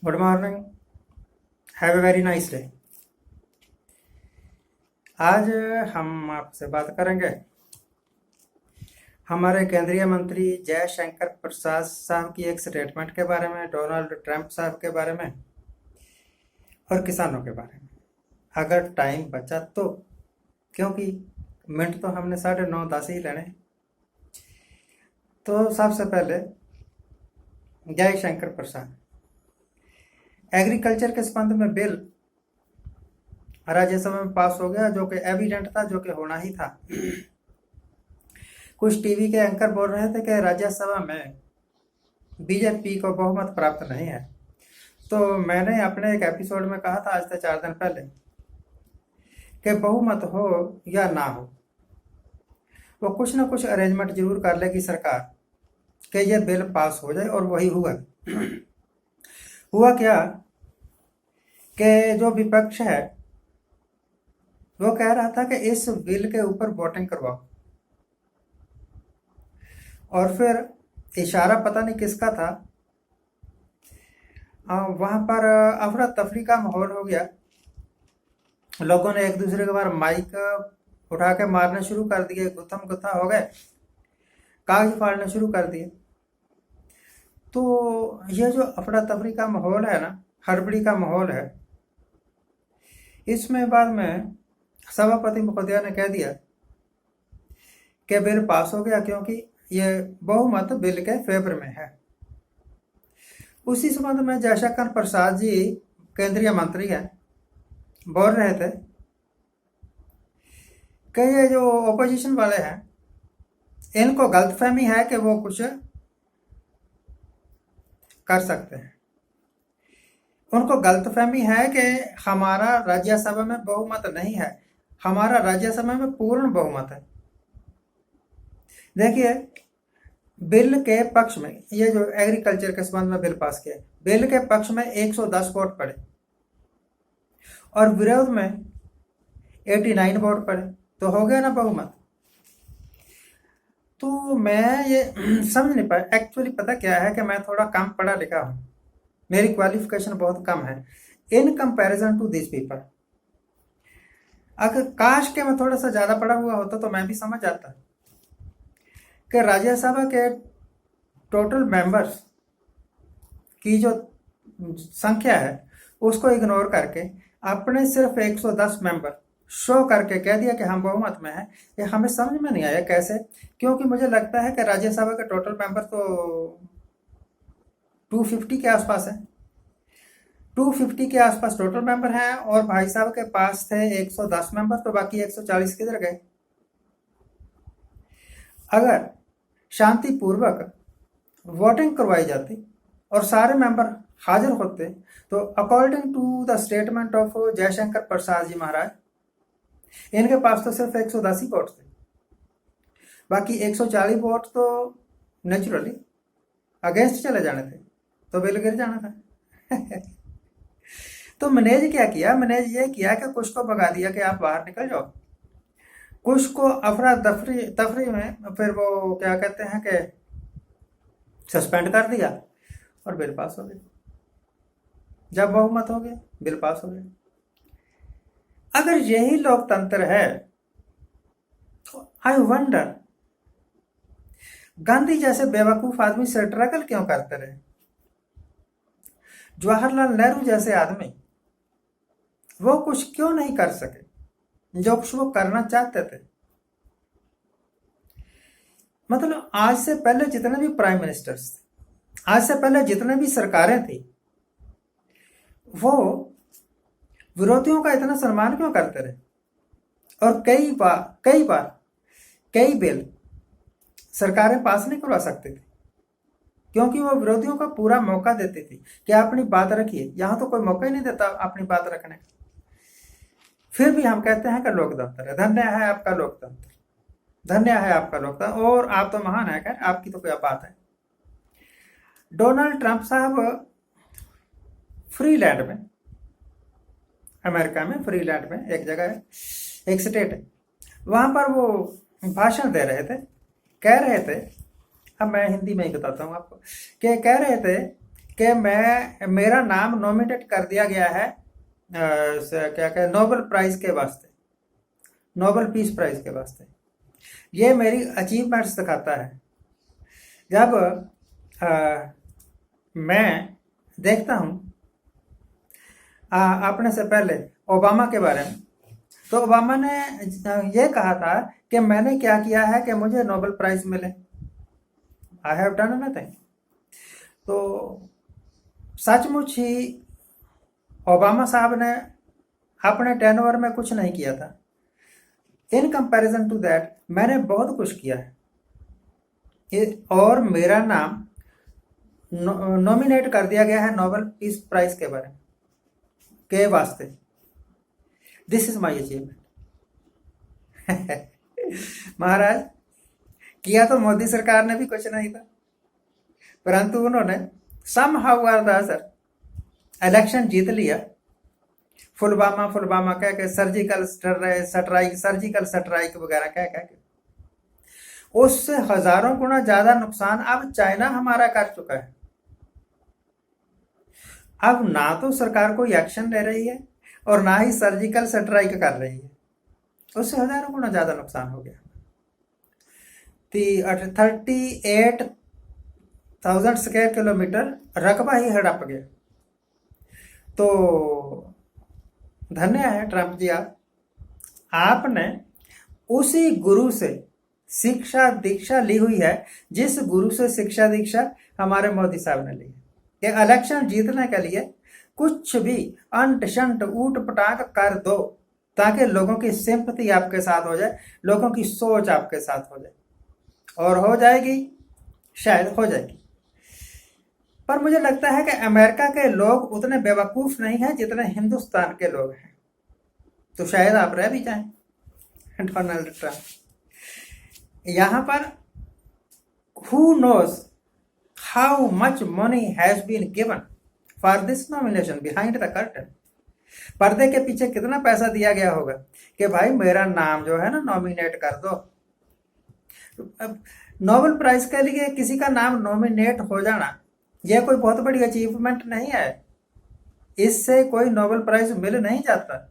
Good morning. Have a very nice day. आज हम आपसे बात करेंगे हमारे केंद्रीय मंत्री जयशंकर प्रसाद साहब की एक स्टेटमेंट के बारे में, डोनाल्ड ट्रंप साहब के बारे में और किसानों के बारे में, अगर टाइम बचा तो, क्योंकि मिनट तो हमने 9:30 ही लेने। तो सबसे पहले जयशंकर प्रसाद, एग्रीकल्चर के संबंध में बिल राज्यसभा में पास हो गया, जो कि एविडेंट था, जो कि होना ही था। कुछ टीवी के एंकर बोल रहे थे कि राज्यसभा में बीजेपी को बहुमत प्राप्त नहीं है। तो मैंने अपने एक एपिसोड में कहा था, आज से 4 दिन पहले, कि बहुमत हो या ना हो, वो कुछ ना कुछ अरेंजमेंट जरूर कर लेगी सरकार कि ये बिल पास हो जाए। और वही हुआ। हुआ क्या कि जो विपक्ष है वो कह रहा था कि इस बिल के ऊपर वोटिंग करवाओ, और फिर इशारा पता नहीं किसका था, वहां पर अफरा तफरी का माहौल हो गया। लोगों ने एक दूसरे के बार माइक उठा के मारने शुरू कर दिए, गुत्थम गुत्था हो गए, कागज फाड़ने शुरू कर दिए। तो ये जो अफरा तफरी का माहौल है ना, हड़बड़ी का माहौल है, इसमें बाद में सभापति महोदया ने कह दिया कि बिल पास हो गया, क्योंकि ये बहुमत बिल के फेवर में है। उसी संबंध में जयशंकर प्रसाद जी, केंद्रीय मंत्री हैं, बोल रहे थे कि ये जो ओपोजिशन वाले हैं, इनको गलतफहमी है कि वो कुछ कर सकते हैं। उनको गलतफहमी है कि हमारा राज्यसभा में बहुमत नहीं है, हमारा राज्यसभा में पूर्ण बहुमत है। देखिए, बिल के पक्ष में, ये जो एग्रीकल्चर के संबंध में बिल पास किया, बिल के पक्ष में 110 वोट पड़े और विरोध में 89 वोट पड़े, तो हो गया ना बहुमत। तो मैं ये समझ नहीं पाया। एक्चुअली पता क्या है कि मैं थोड़ा कम पढ़ा लिखा हूँ, मेरी क्वालिफिकेशन बहुत कम है in comparison to this people. अगर काश के मैं थोड़ा सा ज़्यादा पढ़ा हुआ होता तो मैं भी समझ जाता कि राज्यसभा के टोटल मेंबर्स की जो संख्या है उसको इग्नोर करके अपने सिर्फ 110 मेंबर शो करके कह दिया कि हम बहुमत में हैं। ये हमें समझ में नहीं आया कैसे, क्योंकि मुझे लगता है कि राज्यसभा के टोटल मेंबर तो 250 के आसपास है। 250 के आसपास टोटल मेंबर हैं, और भाई साहब के पास थे 110 मेंबर, तो बाकी 140 किधर गए? अगर शांतिपूर्वक वोटिंग करवाई जाती और सारे मेंबर हाजिर होते, तो according to the statement of Jaishankar Prasad ji Maharaj, इनके पास तो सिर्फ 110 ही वोट थे, बाकी 140 वोट तो नेचुरली अगेंस्ट चले जाने थे, तो बिल गिर जाना था। तो मैनेज क्या किया? मैनेज ये किया कि कुछ को भगा दिया कि आप बाहर निकल जाओ, कुछ को अफरा तफरी में फिर वो क्या कहते हैं कि सस्पेंड कर दिया, और बिल पास हो गया। जब बहुमत हो गया, बिल पास हो गया। अगर यही लोकतंत्र है तो आई वंडर, गांधी जैसे बेवकूफ आदमी स्ट्रगल क्यों करते रहे? जवाहरलाल नेहरू जैसे आदमी वो कुछ क्यों नहीं कर सके जो कुछ वो करना चाहते थे? मतलब आज से पहले जितने भी प्राइम मिनिस्टर्स थे, आज से पहले जितने भी सरकारें थी, वो विरोधियों का इतना सम्मान क्यों करते रहे? और कई बिल सरकारें पास नहीं करवा सकती थी, क्योंकि वो विरोधियों का पूरा मौका देती थी कि अपनी बात रखिए। यहां तो कोई मौका ही नहीं देता अपनी बात रखने का। फिर भी हम कहते हैं कि लोकतंत्र है। धन्य है आपका लोकतंत्र, धन्य है आपका लोकतंत्र, और आप तो महान है। खैर, आपकी तो क्या बात है। डोनाल्ड ट्रंप साहब फ्रीलैंड में, अमेरिका में फ्रीलैंड में एक जगह है, एक स्टेट है, वहां पर वो भाषण दे रहे थे। कह रहे थे, अब मैं हिंदी में ही बताता हूँ आपको, कि कह रहे थे कि मेरा नाम नॉमिनेट कर दिया गया है क्या क्या नोबेल प्राइज के वास्ते, नोबेल पीस प्राइज के वास्ते। ये मेरी अचीवमेंट्स दिखाता है। जब मैं देखता हूँ अपने से पहले ओबामा के बारे में, तो ओबामा ने ये कहा था कि मैंने क्या किया है कि मुझे नोबेल प्राइज मिले, आई हैव डन नथिंग। तो सचमुच ही ओबामा साहब ने अपने टेन्योर में कुछ नहीं किया था। इन कंपैरिजन टू दैट मैंने बहुत कुछ किया है और मेरा नाम नॉमिनेट कर दिया गया है नोबेल पीस प्राइज के बारे में के वास्ते। This is my achievement. Maharaj, किया तो मोदी सरकार ने भी कुछ नहीं था, परंतु उन्होंने समहाउ और द अदर इलेक्शन जीत लिया। फुलवामा कह के सर्जिकल स्ट्राइक वगैरह कह के उससे हजारों गुना ज्यादा नुकसान अब चाइना हमारा कर चुका है। अब ना तो सरकार कोई एक्शन ले रही है और ना ही सर्जिकल स्ट्राइक कर रही है, उससे हजारों गुना ज्यादा नुकसान हो गया। 38,000 स्क्वायर किलोमीटर रकबा ही हड़प गया। तो धन्य है ट्रंप जी, आपने उसी गुरु से शिक्षा दीक्षा ली हुई है जिस गुरु से शिक्षा दीक्षा हमारे मोदी साहब ने ली है कि इलेक्शन जीतने के लिए कुछ भी अंट शंट ऊट पटांग कर दो ताकि लोगों की सिंपैथी आपके साथ हो जाए, लोगों की सोच आपके साथ हो जाए, और हो जाएगी, शायद हो जाएगी। पर मुझे लगता है कि अमेरिका के लोग उतने बेवकूफ नहीं हैं जितने हिंदुस्तान के लोग हैं। तो शायद आप रह भी जाएं डोनाल्ड ट्रंप। यहां पर who knows how much money has been given for this nomination behind the curtain। पर्दे के पीछे कितना पैसा दिया गया होगा कि भाई मेरा नाम जो है ना नॉमिनेट कर दो। नोबेल प्राइज के लिए किसी का नाम नॉमिनेट हो जाना यह कोई बहुत बड़ी अचीवमेंट नहीं है, इससे कोई नोबेल प्राइज मिल नहीं जाता।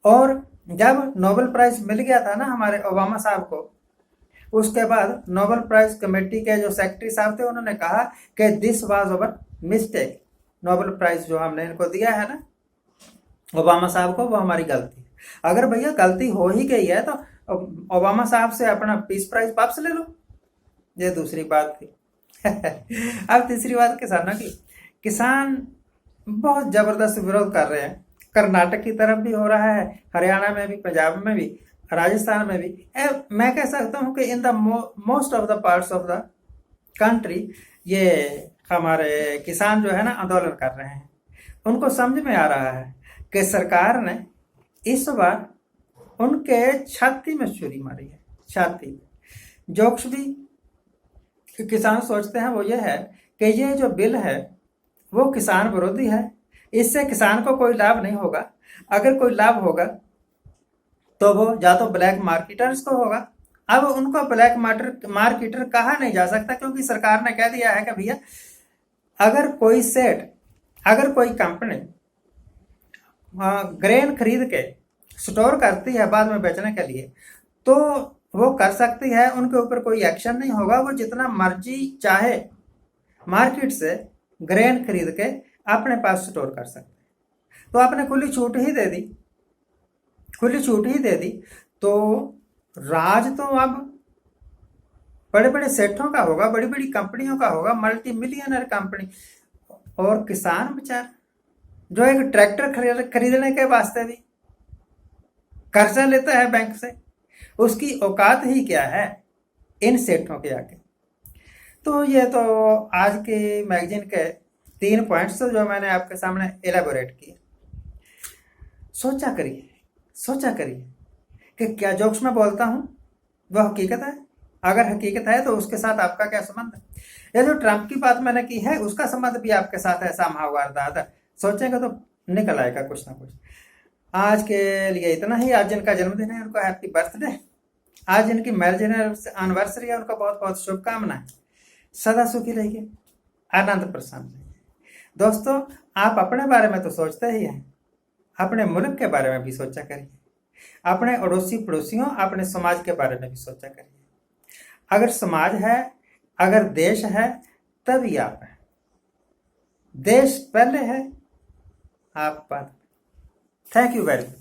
और जब नोबेल प्राइज मिल गया था ना हमारे ओबामा साहब को, उसके बाद नोबेल प्राइज कमेटी के जो सेक्रेटरी साहब थे उन्होंने कहा कि this was our mistake, Nobel prize जो हमने इनको दिया है ना ओबामा साहब को, वो हमारी गलती। अगर भैया गलती हो ही गई है तो ओबामा साहब से अपना पीस प्राइज वापस ले लो, ये दूसरी बात थी। अब तीसरी बात किसानों की। किसान बहुत जबरदस्त विरोध कर रहे हैं, कर्नाटक की तरफ भी हो रहा है, हरियाणा में भी, पंजाब में भी, राजस्थान में भी। मैं कह सकता हूँ कि in the most of the parts of the country ये हमारे किसान जो है ना आंदोलन कर रहे हैं। उनको समझ में आ रहा है कि सरकार ने इस बार उनके छाती में छुरी मारी है, छाती में। जोक्स भी किसान सोचते हैं वो ये है कि ये जो बिल है वो किसान विरोधी है, इससे किसान को कोई लाभ नहीं होगा। अगर कोई लाभ होगा तो वो या तो ब्लैक मार्केटर्स को होगा। अब उनको ब्लैक मार्केटर कहा नहीं जा सकता क्योंकि सरकार ने कह दिया है कि भैया अगर कोई सेठ, अगर कोई कंपनी ग्रेन खरीद के स्टोर करती है बाद में बेचने के लिए तो वो कर सकती है, उनके ऊपर कोई एक्शन नहीं होगा। वो जितना मर्जी चाहे मार्केट से ग्रेन खरीद के अपने पास स्टोर कर सकते हैं। तो आपने खुली छूट ही दे दी, खुली छूट ही दे दी। तो राज तो अब बड़े बड़े सेठों का होगा, बड़ी बड़ी कंपनियों का होगा, मल्टी मिलियनर कंपनी। और किसान बेचारा जो एक ट्रैक्टर खरीदने के वास्ते भी कर्जा लेता है बैंक से, उसकी औकात ही क्या है इन सेठों के आगे। तो ये तो आज के मैगजीन के 3 पॉइंट्स जो मैंने आपके सामने एलेबोरेट किए। सोचा करिए कि क्या जोक्स में बोलता हूं वह हकीकत है। अगर हकीकत है तो उसके साथ आपका क्या संबंध है? ये जो ट्रंप की बात मैंने की है उसका संबंध भी आपके साथ है समहाउ। सोचेंगे तो निकल आएगा कुछ ना कुछ। आज के लिए इतना ही। आज जिनका जन्मदिन है उनको हैप्पी बर्थडे, आज जिनकी मैरिज एनिवर्सरी है उनको बहुत बहुत शुभकामनाएं। सदा सुखी रहिए। आनंद प्रसन्न रहिए। दोस्तों, आप अपने बारे में तो सोचते ही हैं, अपने मुल्क के बारे में भी सोचा करिए, अपने अड़ोसी पड़ोसियों, अपने समाज के बारे में भी सोचा करिए। अगर समाज है, अगर देश है, तभी आप हैं। देश पहले है, आप बाद। Thank you very much.